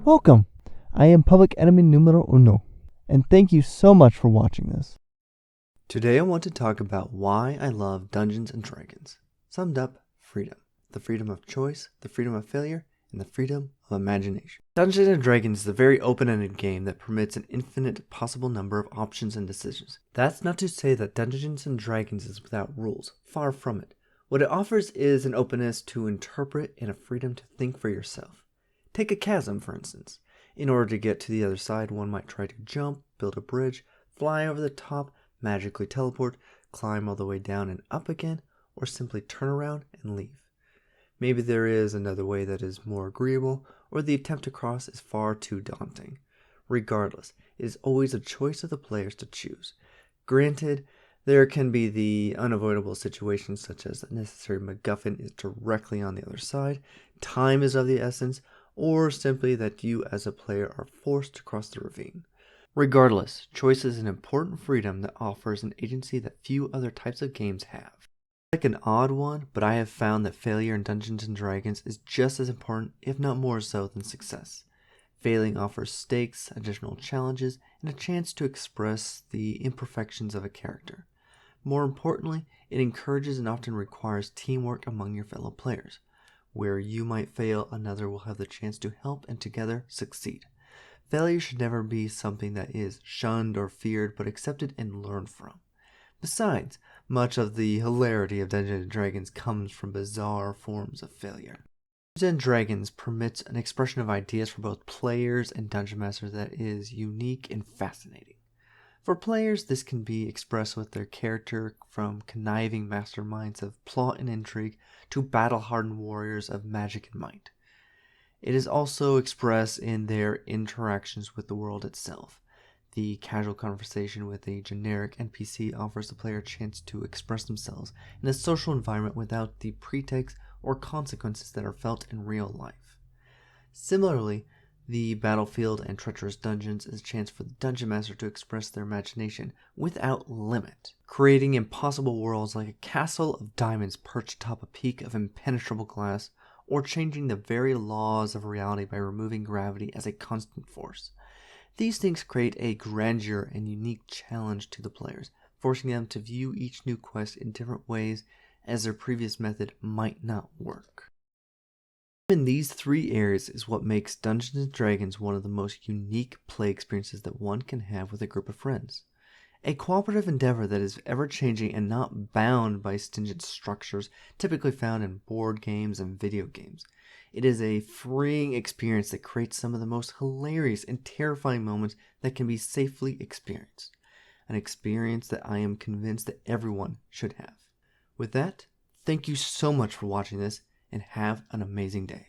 Welcome! I am Public Enemy Numero Uno, and thank you so much for watching this. Today I want to talk about why I love Dungeons & Dragons. Summed up, freedom. The freedom of choice, the freedom of failure, and the freedom of imagination. Dungeons & Dragons is a very open-ended game that permits an infinite possible number of options and decisions. That's not to say that Dungeons & Dragons is without rules, far from it. What it offers is an openness to interpret and a freedom to think for yourself. Take a chasm, for instance. In order to get to the other side, one might try to jump, build a bridge, fly over the top, magically teleport, climb all the way down and up again, or simply turn around and leave. Maybe there is another way that is more agreeable, or the attempt to cross is far too daunting. Regardless, it is always a choice of the players to choose. Granted, there can be the unavoidable situations such as the necessary MacGuffin is directly on the other side, time is of the essence, or simply that you as a player are forced to cross the ravine. Regardless, choice is an important freedom that offers an agency that few other types of games have. Like an odd one, but I have found that failure in Dungeons & Dragons is just as important, if not more so, than success. Failing offers stakes, additional challenges, and a chance to express the imperfections of a character. More importantly, it encourages and often requires teamwork among your fellow players. Where you might fail, another will have the chance to help and together succeed. Failure should never be something that is shunned or feared, but accepted and learned from. Besides, much of the hilarity of Dungeons & Dragons comes from bizarre forms of failure. Dungeons & Dragons permits an expression of ideas for both players and Dungeon Masters that is unique and fascinating. For players, this can be expressed with their character, from conniving masterminds of plot and intrigue to battle-hardened warriors of magic and might. It is also expressed in their interactions with the world itself. The casual conversation with a generic NPC offers the player a chance to express themselves in a social environment without the pretext or consequences that are felt in real life. Similarly, the battlefield and treacherous dungeons is a chance for the dungeon master to express their imagination without limit, creating impossible worlds like a castle of diamonds perched atop a peak of impenetrable glass, or changing the very laws of reality by removing gravity as a constant force. These things create a grandeur and unique challenge to the players, forcing them to view each new quest in different ways as their previous method might not work. In these three areas is what makes Dungeons & Dragons one of the most unique play experiences that one can have with a group of friends. A cooperative endeavor that is ever-changing and not bound by stringent structures typically found in board games and video games. It is a freeing experience that creates some of the most hilarious and terrifying moments that can be safely experienced. An experience that I am convinced that everyone should have. With that, thank you so much for watching this, and have an amazing day.